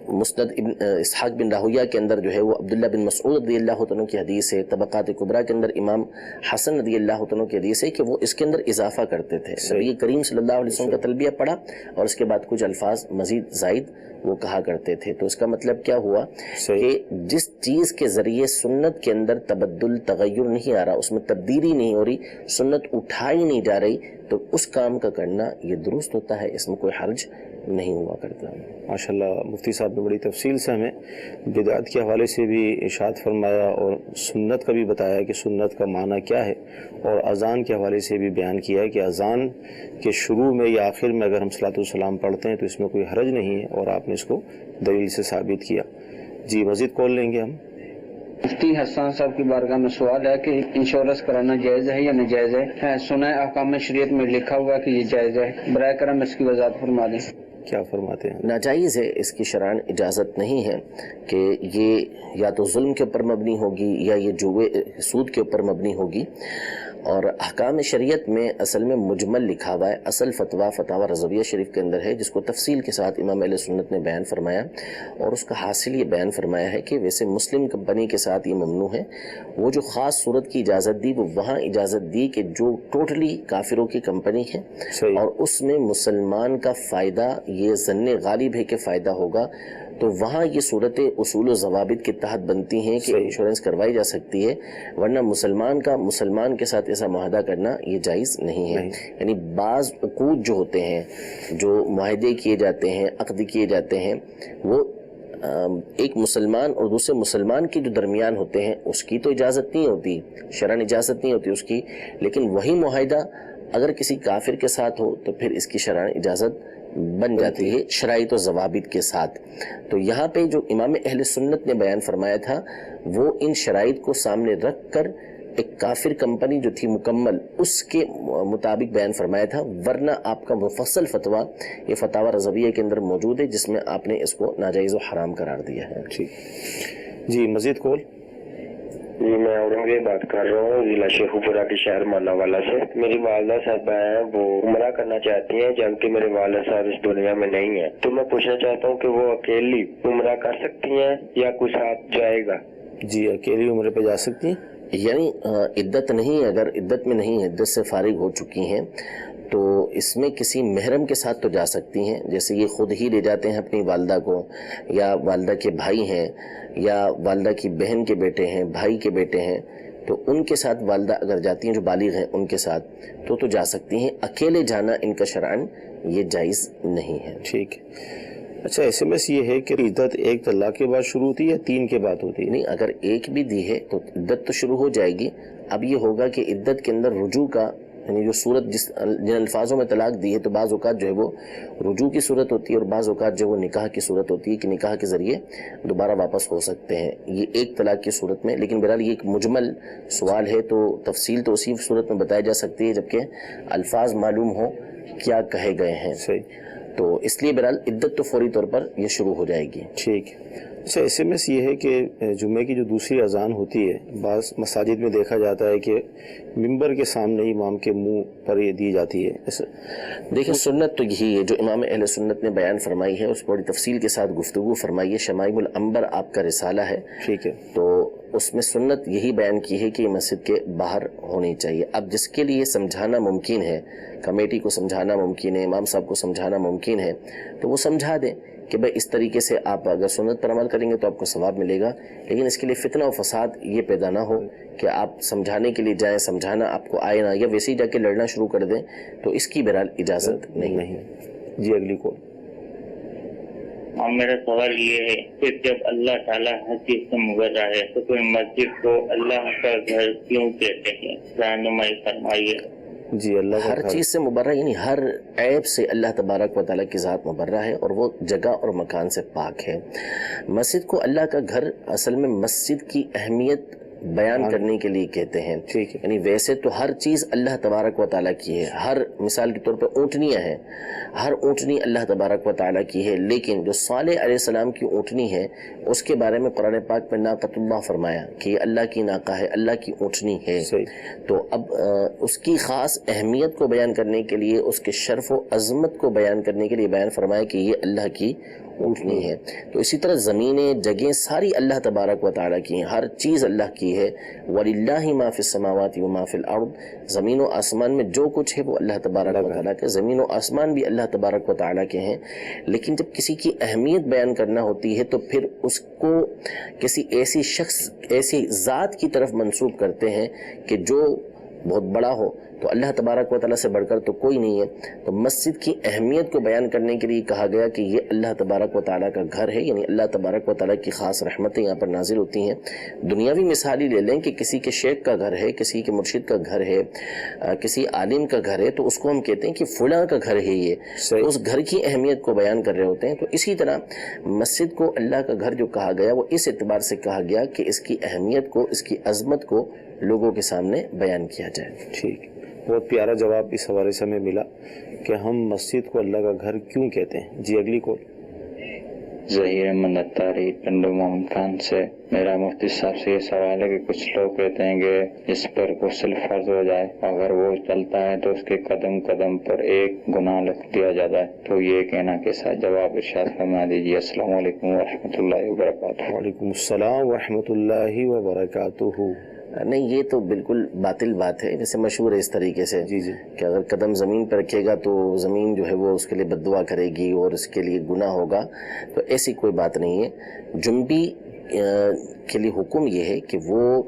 مسند ابن اسحاق بن راہویہ کے اندر جو ہے وہ عبداللہ بن مسعود رضی اللہ تعالیٰ کی حدیث ہے، طبقات کبریٰ کے اندر امام حسن رضی اللہ تعالیٰ کی حدیث ہے کہ وہ اس کے اندر اضافہ کرتے تھے۔ نبی کریم صلی اللہ علیہ وسلم کا تلبیہ پڑھا اور اس کے بعد کچھ الفاظ مزید زائد وہ کہا کرتے تھے۔ تو اس کا مطلب کیا ہوا کہ جس چیز کے ذریعے سنت کے اندر تبدل تغیر نہیں آ رہا، اس میں تبدیلی نہیں ہو رہی، سنت اٹھائی نہیں جا رہی، تو اس کام کا کرنا یہ درست ہوتا ہے، اس میں کوئی حرج نہیں ہوا کرتا۔ ماشاءاللہ مفتی صاحب نے بڑی تفصیل سے ہمیں بدعت کے حوالے سے بھی ارشاد فرمایا اور سنت کا بھی بتایا کہ سنت کا معنی کیا ہے، اور اذان کے حوالے سے بھی بیان کیا ہے کہ اذان کے شروع میں یا آخر میں اگر ہم صلاۃ والسلام پڑھتے ہیں تو اس میں کوئی حرج نہیں ہے، اور آپ نے اس کو دلیل سے ثابت کیا۔ جی مزید کال لیں گے ہم۔ مفتی حسان صاحب کی بارگاہ میں سوال ہے کہ انشورنس کرانا جائز ہے یا ناجائز ہے؟ سنا ہے احکام شریعت میں لکھا ہوا کہ یہ جائز ہے، برائے کرم اس کی وضاحت فرما دیں۔ کیا فرماتے ہیں؟ ناجائز ہے، اس کی شرعاً اجازت نہیں ہے کہ یہ یا تو ظلم کے اوپر مبنی ہوگی یا یہ جوے سود کے اوپر مبنی ہوگی. اور احکام شریعت میں اصل میں مجمل لکھا ہوا ہے. اصل فتویٰ فتاوی رضویہ شریف کے اندر ہے، جس کو تفصیل کے ساتھ امام اہل سنت نے بیان فرمایا، اور اس کا حاصل یہ بیان فرمایا ہے کہ ویسے مسلم کمپنی کے ساتھ یہ ممنوع ہے. وہ جو خاص صورت کی اجازت دی وہ وہاں اجازت دی کہ جو ٹوٹلی کافروں کی کمپنی ہے اور اس میں مسلمان کا فائدہ یہ ظن غالب ہے کہ فائدہ ہوگا، تو وہاں یہ صورتیں اصول و ضوابط کے تحت بنتی ہیں کہ انشورنس کروائی جا سکتی ہے، ورنہ مسلمان کے ساتھ ایسا معاہدہ کرنا یہ جائز نہیں ہے. یعنی بعض عقود جو ہوتے ہیں، جو معاہدے کیے جاتے ہیں، عقد کیے جاتے ہیں، وہ ایک مسلمان اور دوسرے مسلمان کے جو درمیان ہوتے ہیں اس کی تو اجازت نہیں ہوتی، شرعاً اجازت نہیں ہوتی اس کی، لیکن وہی معاہدہ اگر کسی کافر کے ساتھ ہو تو پھر اس کی شرعاً اجازت بن جاتی ہے شرائط و ضوابط کے ساتھ. تو یہاں پہ جو امام اہل سنت نے بیان فرمایا تھا وہ ان شرائط کو سامنے رکھ کر ایک کافر کمپنی جو تھی مکمل اس کے مطابق بیان فرمایا تھا، ورنہ آپ کا مفصل فتویٰ یہ فتاوی رضویہ کے اندر موجود ہے جس میں آپ نے اس کو ناجائز و حرام قرار دیا ہے. جی مزید کال. جی میں اورنگزیب بات کر رہا ہوں، ضلع شیخو پورہ کے شہر مانا والا سے. میری والدہ صاحبہ ہیں، وہ عمرہ کرنا چاہتی ہیں جبکہ میرے والد صاحب اس دنیا میں نہیں ہیں. تو میں پوچھنا چاہتا ہوں کہ وہ اکیلی عمرہ کر سکتی ہیں یا کوئی ساتھ جائے گا؟ جی اکیلی عمرے پہ جا سکتی ہیں. یعنی عدت نہیں، اگر عدت میں نہیں، عدت سے فارغ ہو چکی ہیں تو اس میں کسی محرم کے ساتھ تو جا سکتی ہیں، جیسے یہ خود ہی لے جاتے ہیں اپنی والدہ کو، یا والدہ کے بھائی ہیں، یا والدہ کی بہن کے بیٹے ہیں، بھائی کے بیٹے ہیں، تو ان کے ساتھ والدہ اگر جاتی ہیں جو بالغ ہیں ان کے ساتھ تو جا سکتی ہیں. اکیلے جانا ان کا شرعاً یہ جائز نہیں ہے. ٹھیک. اچھا SMS یہ ہے کہ عدت ایک طلاق کے بعد شروع ہوتی ہے یا 3 کے بعد ہوتی ہے؟ نہیں، اگر ایک بھی دی ہے تو عدت تو شروع ہو جائے گی. اب یہ ہوگا کہ عدت کے اندر رجوع کا، یعنی جو صورت جن الفاظوں میں طلاق دی ہے تو بعض اوقات جو ہے وہ رجوع کی صورت ہوتی ہے اور بعض اوقات جو وہ نکاح کی صورت ہوتی ہے کہ نکاح کے ذریعے دوبارہ واپس ہو سکتے ہیں. یہ ایک طلاق کی صورت میں، لیکن بہرحال یہ ایک مجمل سوال ہے تو تفصیل تو اسی صورت میں بتائی جا سکتی ہے جبکہ الفاظ معلوم ہو کیا کہے گئے ہیں. صحیح. تو اس لیے بہرحال عدت تو فوری طور پر یہ شروع ہو جائے گی. ٹھیک. اچھا SMS یہ ہے کہ جمعے کی جو دوسری اذان ہوتی ہے بعض مساجد میں دیکھا جاتا ہے کہ ممبر کے سامنے امام کے منہ پر یہ دی جاتی ہے. دیکھیں سنت تو یہی ہے جو امام اہل سنت نے بیان فرمائی ہے، اس بڑی تفصیل کے ساتھ گفتگو فرمائی ہے. شمائل العنبر آپ کا رسالہ ہے. ٹھیک ہے. تو اس میں سنت یہی بیان کی ہے کہ یہ مسجد کے باہر ہونی چاہیے. اب جس کے لیے سمجھانا ممکن ہے، کمیٹی کو سمجھانا ممکن ہے، امام صاحب کو سمجھانا ممکن ہے، تو وہ سمجھا دیں کہ بھائی اس طریقے سے آپ اگر سنت پر عمل کریں گے تو آپ کو ثواب ملے گا. لیکن اس کے لیے فتنہ و فساد یہ پیدا نہ ہو کہ آپ سمجھانے کے لیے جائیں، سمجھانا آپ کو آئے نہ، یا ویسے ہی جا کے لڑنا شروع کر دیں، تو اس کی بہرحال اجازت نہیں. جی اگلی کال. اور میرا سوال یہ ہے کہ جب اللہ تعالیٰ ہر چیز سے مبرہ ہے تو کوئی مسجد کو اللہ کا گھر کیوں کہتے ہیں؟ رہنمائی فرمائیے. جی اللہ کا ہر چیز سے مبرہ، یعنی ہر عیب سے اللہ تبارک و تعالیٰ کی ذات مبرہ ہے اور وہ جگہ اور مکان سے پاک ہے. مسجد کو اللہ کا گھر اصل میں مسجد کی اہمیت بیان کرنے کے لیے کہتے ہیں. ٹھیک ہے. یعنی ویسے تو ہر چیز اللہ تبارک و تعالیٰ کی ہے، ہر مثال کے طور پہ اونٹنیاں ہیں، ہر اونٹنی اللہ تبارک و تعالیٰ کی ہے، لیکن جو صالح علیہ السلام کی اونٹنی ہے اس کے بارے میں قرآن پاک میں ناقۃ اللہ فرمایا کہ یہ اللہ کی ناقہ ہے، اللہ کی اونٹنی ہے. تو اب اس کی خاص اہمیت کو بیان کرنے کے لیے، اس کے شرف و عظمت کو بیان کرنے کے لیے بیان فرمایا کہ یہ اللہ کی اونٹنی ہے. تو اسی طرح زمینیں، جگہیں ساری اللہ تبارک و تعالیٰ کی ہیں، ہر چیز اللہ کی ہے. وَلِلَّهِ مَا فِي السَّمَاوَاتِ وَمَا فِي الْأَرْضِ، زمین و آسمان میں جو کچھ ہے وہ اللہ تبارک و تعالیٰ کے، زمین و آسمان بھی اللہ تبارک و تعالیٰ کے ہیں. لیکن جب کسی کی اہمیت بیان کرنا ہوتی ہے تو پھر اس کو کسی ایسی شخص، ایسی ذات کی طرف منسوب کرتے ہیں کہ جو بہت بڑا ہو. تو اللہ تبارک و تعالیٰ سے بڑھ کر تو کوئی نہیں ہے. تو مسجد کی اہمیت کو بیان کرنے کے لیے کہا گیا کہ یہ اللہ تبارک و تعالیٰ کا گھر ہے، یعنی اللہ تبارک و تعالیٰ کی خاص رحمتیں یہاں پر نازل ہوتی ہیں. دنیاوی مثال ہی لے لیں کہ کسی کے شیخ کا گھر ہے، کسی کے مرشد کا گھر ہے، کسی عالم کا گھر ہے، تو اس کو ہم کہتے ہیں کہ فلاں کا گھر ہے. یہ اس گھر کی اہمیت کو بیان کر رہے ہوتے ہیں. تو اسی طرح مسجد کو اللہ کا گھر جو کہا گیا وہ اس اعتبار سے کہا گیا کہ اس کی اہمیت کو، اس کی عظمت کو لوگوں کے سامنے بیان کیا جائے. ٹھیک. بہت پیارا جواب اس حوالے سے ہمیں ملا کہ ہم مسجد کو اللہ کا گھر کیوں کہتے ہیں. جی اگلی کال. ظہیر احمد اتاری پنڈو محمد خان سے. میرا مفتی صاحب سے یہ سوال ہے کہ کچھ لوگ کہتے ہیں کہ جس پر غسل فرض ہو جائے اگر وہ چلتا ہے تو اس کے قدم قدم پر ایک گناہ لکھ دیا جاتا ہے, تو یہ کہنا کیسا؟ جواب ارشاد فرما دیجیے. السلام علیکم ورحمۃ اللہ وبرکاتہ. وعلیکم السلام ورحمۃ اللہ وبرکاتہ. نہیں, یہ تو بالکل باطل بات ہے. ویسے مشہور ہے اس طریقے سے جی جی کہ اگر قدم زمین پہ رکھے گا تو زمین جو ہے وہ اس کے لیے بد دعا کرے گی اور اس کے لیے گناہ ہوگا, تو ایسی کوئی بات نہیں ہے. جنبی کے لیے حکم یہ ہے کہ وہ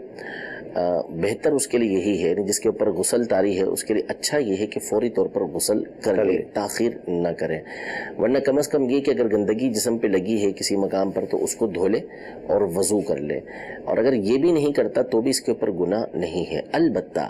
بہتر اس کے لیے یہی ہے, جس کے اوپر غسل طاری ہے اس کے لیے اچھا یہ ہے کہ فوری طور پر غسل کر لے, تاخیر نہ کرے. ورنہ کم از کم یہ کہ اگر گندگی جسم پہ لگی ہے کسی مقام پر تو اس کو دھو لے اور وضو کر لے, اور اگر یہ بھی نہیں کرتا تو بھی اس کے اوپر گناہ نہیں ہے. البتہ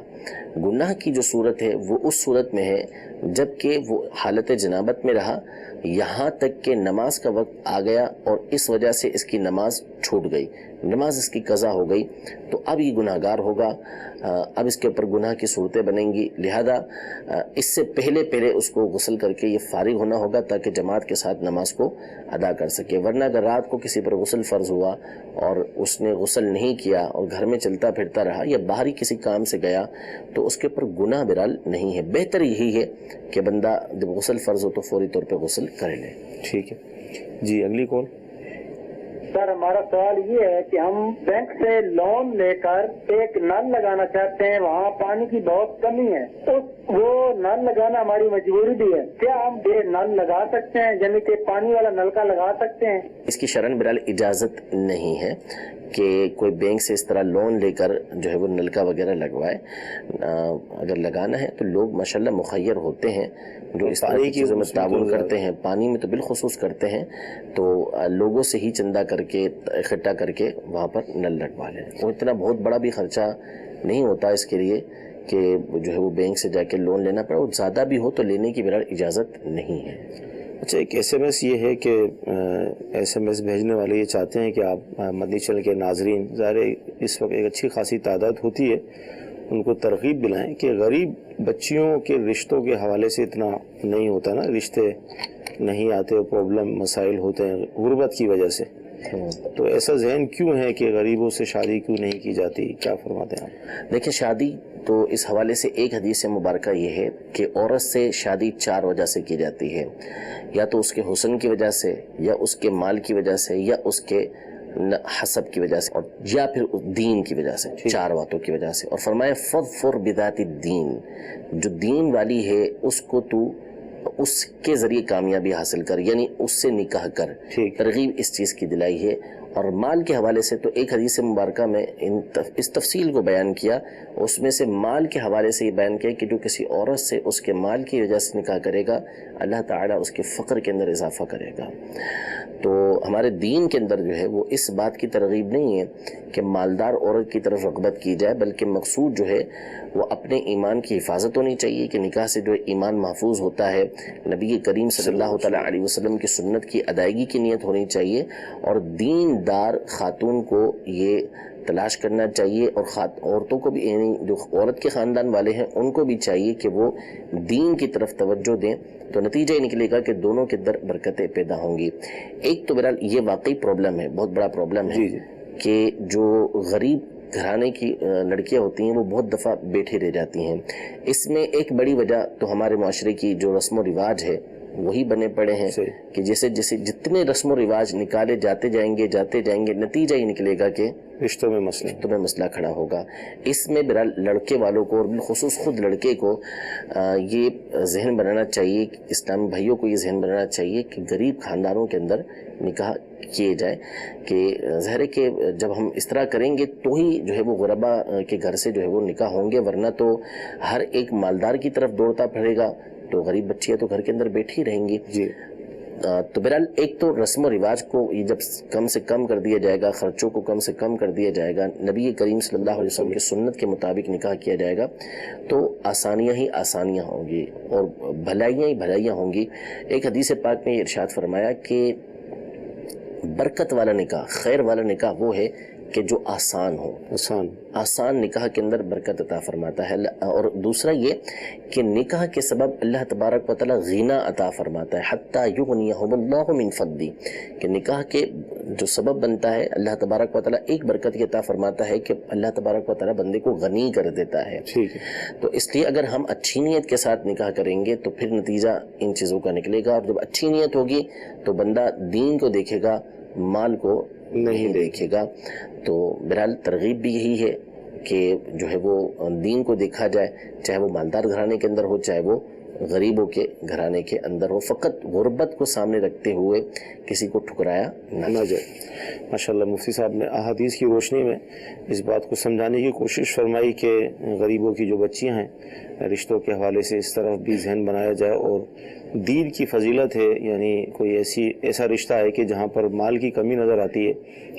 گناہ کی جو صورت ہے وہ اس صورت میں ہے جب کہ وہ حالت جنابت میں رہا یہاں تک کہ نماز کا وقت آ گیا اور اس وجہ سے اس کی نماز چھوٹ گئی, نماز اس کی قضا ہو گئی, تو اب یہ گناہ گار ہوگا, اب اس کے اوپر گناہ کی صورتیں بنیں گی. لہذا اس سے پہلے اس کو غسل کر کے یہ فارغ ہونا ہوگا تاکہ جماعت کے ساتھ نماز کو ادا کر سکے. ورنہ اگر رات کو کسی پر غسل فرض ہوا اور اس نے غسل نہیں کیا اور گھر میں چلتا پھرتا رہا یا باہری کسی کام سے گیا تو اس کے اوپر گناہ بہرحال نہیں ہے. بہتر یہی ہے کہ بندہ جب غسل فرض ہو تو فوری طور پہ غسل کر لے. ٹھیک ہے. جی اگلی کال. سر ہمارا سوال یہ ہے کہ ہم بینک سے لون لے کر ایک نل لگانا چاہتے ہیں, وہاں پانی کی بہت کمی ہے, تو وہ نل لگانا ہماری مجبوری بھی ہے. کیا ہم یہ نل لگا سکتے ہیں, یعنی کہ پانی والا نلکا لگا سکتے ہیں؟ اس کی شرعاً بہرحال اجازت نہیں ہے کہ کوئی بینک سے اس طرح لون لے کر جو ہے وہ نلکا وغیرہ لگوائے. اگر لگانا ہے تو لوگ ماشاءاللہ مخیر ہوتے ہیں جو اس طرح کی چیزوں میں تعاون کرتے ہیں, پانی میں تو بالخصوص کرتے ہیں, تو لوگوں سے ہی چندہ کر کے اکٹھا کر کے وہاں پر نل لگوا لیں. وہ اتنا بہت بڑا بھی خرچہ نہیں ہوتا اس کے لیے کہ جو ہے وہ بینک سے جا کے لون لینا پڑے, اور زیادہ بھی ہو تو لینے کی بہرحال اجازت نہیں ہے. اچھا, ایک ایس ایم ایس یہ ہے کہ ایس ایم ایس بھیجنے والے یہ چاہتے ہیں کہ آپ مدنی چینل کے ناظرین, ظاہر اس وقت ایک اچھی خاصی تعداد ہوتی ہے, ان کو ترغیب دلائیں کہ غریب بچیوں کے رشتوں کے حوالے سے اتنا نہیں ہوتا نا, رشتے نہیں آتے, پرابلم مسائل ہوتے ہیں غربت کی وجہ سے, تو ایسا ذہن کیوں ہے کہ غریبوں سے شادی کیوں نہیں کی جاتی؟ کیا فرماتے ہیں آپ؟ دیکھیں, شادی تو اس حوالے سے ایک حدیث مبارکہ یہ ہے کہ عورت سے شادی 4 وجہ سے کی جاتی ہے, یا تو اس کے حسن کی وجہ سے, یا اس کے مال کی وجہ سے, یا اس کے حسب کی وجہ سے, اور یا پھر دین کی وجہ سے. 4 باتوں کی وجہ سے. اور فرمایا فظفر بذات الدین, جو دین والی ہے اس کو تو اس کے ذریعے کامیابی حاصل کر, یعنی اس سے نکاح کر. ترغیب اس چیز کی دلائی ہے. اور مال کے حوالے سے تو ایک حدیث مبارکہ میں اس تفصیل کو بیان کیا, اس میں سے مال کے حوالے سے یہ بیان کیا کہ جو کسی عورت سے اس کے مال کی وجہ سے نکاح کرے گا اللہ تعالیٰ اس کے فقر کے اندر اضافہ کرے گا. تو ہمارے دین کے اندر جو ہے وہ اس بات کی ترغیب نہیں ہے کہ مالدار عورت کی طرف رغبت کی جائے, بلکہ مقصود جو ہے وہ اپنے ایمان کی حفاظت ہونی چاہیے کہ نکاح سے جو ایمان محفوظ ہوتا ہے, نبی کریم صلی اللہ تعالیٰ علیہ وسلم کی سنت کی ادائیگی کی نیت ہونی چاہیے, اور دین دار خاتون کو یہ تلاش کرنا چاہیے. اور عورتوں کو بھی, یعنی جو عورت کے خاندان والے ہیں ان کو بھی چاہیے کہ وہ دین کی طرف توجہ دیں, تو نتیجہ یہ نکلے گا کہ دونوں کے در برکتیں پیدا ہوں گی. ایک تو بہرحال یہ واقعی پرابلم ہے, بہت بڑا پرابلم ہے کہ جو غریب گھرانے کی لڑکیاں ہوتی ہیں وہ بہت دفعہ بیٹھی رہ جاتی ہیں. اس میں ایک بڑی وجہ تو ہمارے معاشرے کی جو رسم و رواج ہے وہی بنے پڑے ہیں کہ جیسے جتنے رسم و رواج نکالے جاتے جائیں گے نتیجہ یہ نکلے گا کہ رشتوں میں مسئلہ کھڑا ہوگا. اس میں بہرحال لڑکے والوں کو اور بالخصوص خود لڑکے کو یہ ذہن بنانا چاہیے, اسلامی بھائیوں کو یہ ذہن بنانا چاہیے کہ غریب خاندانوں کے اندر نکاح کیے جائے, کہ ظاہر ہے کہ جب ہم اس طرح کریں گے تو ہی جو ہے وہ غربا کے گھر سے جو ہے وہ نکاح ہوں گے, ورنہ تو ہر ایک مالدار کی طرف دوڑتا پھرے گا تو غریب بچیاں تو گھر کے اندر بیٹھی رہیں گی. تو بہرحال ایک تو رسم و رواج کو یہ جب کم سے کم کر دیا جائے گا, خرچوں کو کم سے کم کر دیا جائے گا, نبی کریم صلی اللہ علیہ وسلم کی سنت کے مطابق نکاح کیا جائے گا, تو آسانیاں ہی آسانیاں ہوں گی اور بھلائیاں ہی بھلائیاں ہوں گی. ایک حدیث پاک میں یہ ارشاد فرمایا کہ برکت والا نکاح, خیر والا نکاح وہ ہے کہ جو آسان ہو. آسان نکاح کے اندر برکت عطا فرماتا ہے. اور دوسرا یہ کہ نکاح کے سبب اللہ تبارک و تعالی غنا عطا فرماتا ہے. حتی یغنیہم اللہ من فضلہ، کہ نکاح کے جو سبب بنتا ہے اللہ تبارک و تعالی ایک برکت یہ عطا فرماتا ہے کہ اللہ تبارک و تعالی بندے کو غنی کر دیتا ہے. تو اس لیے اگر ہم اچھی نیت کے ساتھ نکاح کریں گے تو پھر نتیجہ ان چیزوں کا نکلے گا. اور جب اچھی نیت ہوگی تو بندہ دین کو دیکھے گا، مال کو نہیں دیکھے گا. تو بہرحال ترغیب بھی یہی ہے کہ جو ہے وہ دین کو دیکھا جائے، چاہے وہ مالدار گھرانے کے اندر ہو چاہے وہ غریبوں کے گھرانے کے اندر ہو. فقط غربت کو سامنے رکھتے ہوئے کسی کو ٹھکرایا نہ جائے. ماشاءاللہ مفتی صاحب نے احادیث کی روشنی میں اس بات کو سمجھانے کی کوشش فرمائی کہ غریبوں کی جو بچیاں ہیں رشتوں کے حوالے سے اس طرف بھی ذہن بنایا جائے. اور دین کی فضیلت ہے، یعنی کوئی ایسا رشتہ ہے کہ جہاں پر مال کی کمی نظر آتی ہے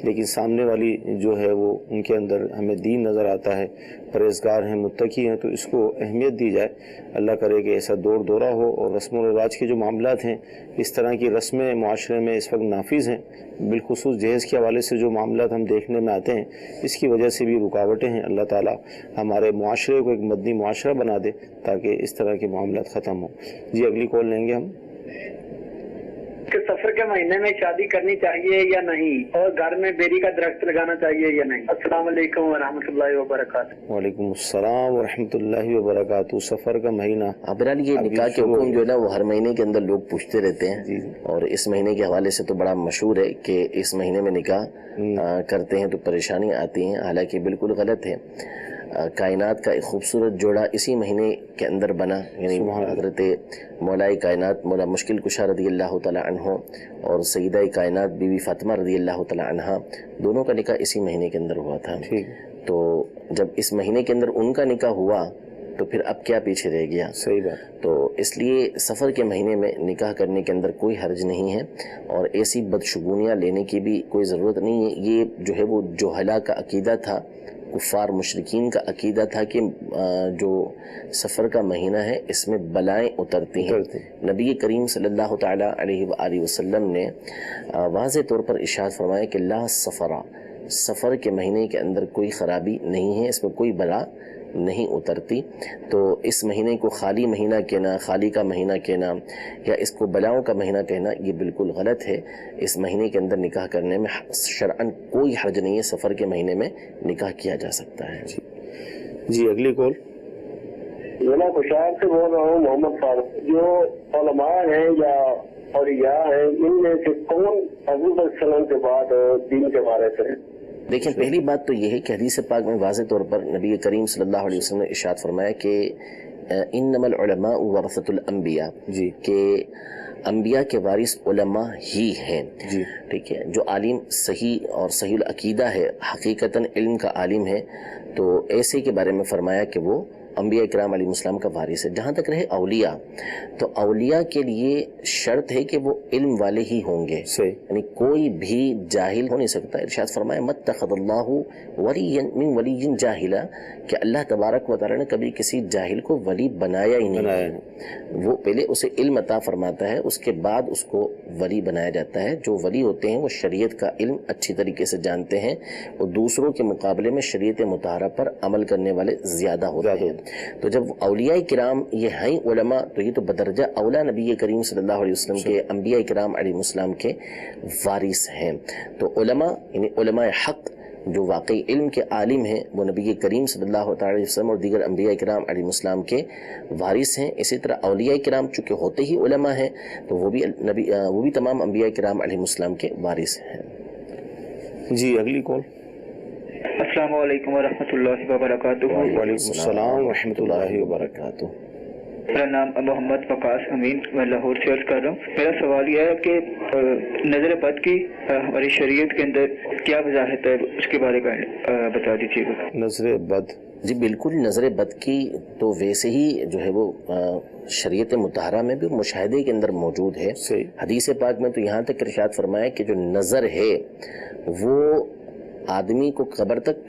لیکن سامنے والی جو ہے وہ ان کے اندر ہمیں دین نظر آتا ہے، پرہیزگار ہیں، متقی ہیں، تو اس کو اہمیت دی جائے. اللہ کرے کہ ایسا دور دورہ ہو. اور رسم و رواج کے جو معاملات ہیں، اس طرح کی رسمیں معاشرے میں اس وقت نافذ ہیں، بالخصوص جہیز کے حوالے سے جو معاملات ہم دیکھنے میں آتے ہیں اس کی وجہ سے بھی رکاوٹیں ہیں. اللہ تعالیٰ ہمارے معاشرے کو ایک مدنی معاشرہ بنا دے تاکہ اس طرح کے معاملات ختم ہوں. جی اگلی کال لیں گے ہم. کہ سفر کے مہینے میں شادی کرنی چاہیے یا نہیں، اور گھر میں بیری کا درخت لگانا چاہیے یا نہیں؟ السلام علیکم ورحمۃ اللہ وبرکاتہ. وعلیکم السلام ورحمۃ اللہ وبرکاتہ. سفر کا مہینہ، بہرحال یہ نکاح کے حکم جو ہے نا وہ ہر مہینے کے اندر لوگ پوچھتے رہتے ہیں. اور اس مہینے کے حوالے سے تو بڑا مشہور ہے کہ اس مہینے میں نکاح کرتے ہیں تو پریشانیاں آتی ہیں، حالانکہ بالکل غلط ہے. کائنات کا ایک خوبصورت جوڑا اسی مہینے کے اندر بنا، یعنی حضرت مولائے کائنات مولا مشکل کشا رضی اللہ تعالی عنہ اور سیدہ کائنات بی بی فاطمہ رضی اللہ تعالی عنہ، دونوں کا نکاح اسی مہینے کے اندر ہوا تھا. تو جب اس مہینے کے اندر ان کا نکاح ہوا تو پھر اب کیا پیچھے رہ گیا؟ صحیح بات. تو اس لیے سفر کے مہینے میں نکاح کرنے کے اندر کوئی حرج نہیں ہے، اور ایسی بدشگونیاں لینے کی بھی کوئی ضرورت نہیں ہے. یہ جو ہے وہ جوہلا کا عقیدہ تھا، کفار مشرکین کا عقیدہ تھا کہ جو سفر کا مہینہ ہے اس میں بلائیں اترتی ہیں. نبی کریم صلی اللہ تعالی علیہ وآلہ وسلم نے واضح طور پر ارشاد فرمایا کہ لا سفرا، سفر کے مہینے کے اندر کوئی خرابی نہیں ہے، اس میں کوئی بلا نہیں اترتی. تو اس مہینے کو خالی مہینہ کہنا، خالی کا مہینہ کہنا یا اس کو بلاؤں کا مہینہ کہنا یہ بالکل غلط ہے. اس مہینے کے اندر نکاح کرنے میں شرعاً کوئی حرج نہیں ہے، سفر کے مہینے میں نکاح کیا جا سکتا ہے. جی اگلی کال. میں خوشحال سے بول رہا ہوں، محمد فاروق. جو علماء ہیں یا اولیاء ہیں ان میں سے کون حضور علیہ السلام کے بعد دین کے بارے سے؟ دیکھیں پہلی بات تو یہ ہے کہ حدیث پاک میں واضح طور پر نبی کریم صلی اللہ علیہ وسلم نے ارشاد فرمایا کہ انما العلماء ورثۃ الانبیاء، کہ انبیاء کے وارث علماء ہی ہیں. ٹھیک ہے. جو عالم صحیح اور صحیح العقیدہ ہے، حقیقتاً علم کا عالم ہے، تو ایسے کے بارے میں فرمایا کہ وہ انبیاء کرام علیہ السلام کا وارث ہے. جہاں تک رہے اولیاء، تو اولیاء کے لیے شرط ہے کہ وہ علم والے ہی ہوں گے، یعنی کوئی بھی جاہل ہو نہیں سکتا. ارشاد فرمایا متخذ اللہ ولی من ولی جاہلا، کہ اللہ تبارک و تعالی نے کبھی کسی جاہل کو ولی بنایا ہی نہیں. وہ پہلے اسے علم عطا فرماتا ہے، اس کے بعد اس کو ولی بنایا جاتا ہے. جو ولی ہوتے ہیں وہ شریعت کا علم اچھی طریقے سے جانتے ہیں، وہ دوسروں کے مقابلے میں شریعت مطہرہ پر عمل کرنے والے زیادہ ہوتے ہیں. تو جب اولیاء کرام یہ ہیں علماء، تو یہ تو بدرجہ اولا نبی کریم صلی اللہ علیہ وسلم کے انبیاء کرام علیہ السلام کے وارث ہیں. تو علماء یعنی علماء حق جو واقعی علم کے عالم ہیں وہ نبی کریم صلی اللہ علیہ وسلم اور دیگر انبیاء کرام علیہ السلام کے وارث ہیں. اسی طرح اولیاء کرام چونکہ ہوتے ہی علماء ہیں تو وہ بھی تمام انبیاء کرام علیہ السلام کے وارث ہیں. جی اگلی کال. السلام علیکم ورحمۃ اللہ وبرکاتہ. وعلیکم السلام ورحمۃ اللہ وبرکاتہ. میرا نام محمد وقاص امین، میں لاہور سے عرض کر رہا ہوں. میرا سوال یہ ہے کہ نظر بد کی ہماری شریعت کے اندر کیا وضاحت ہے، اس کے بارے میں بتا دیجیے گا. نظر بد، جی بالکل. نظر بد کی تو ویسے ہی جو ہے وہ شریعت مطہرہ میں بھی مشاہدے کے اندر موجود ہے. حدیث پاک میں تو یہاں تک ارشاد فرمایا کہ جو نظر ہے وہ آدمی کو قبر تک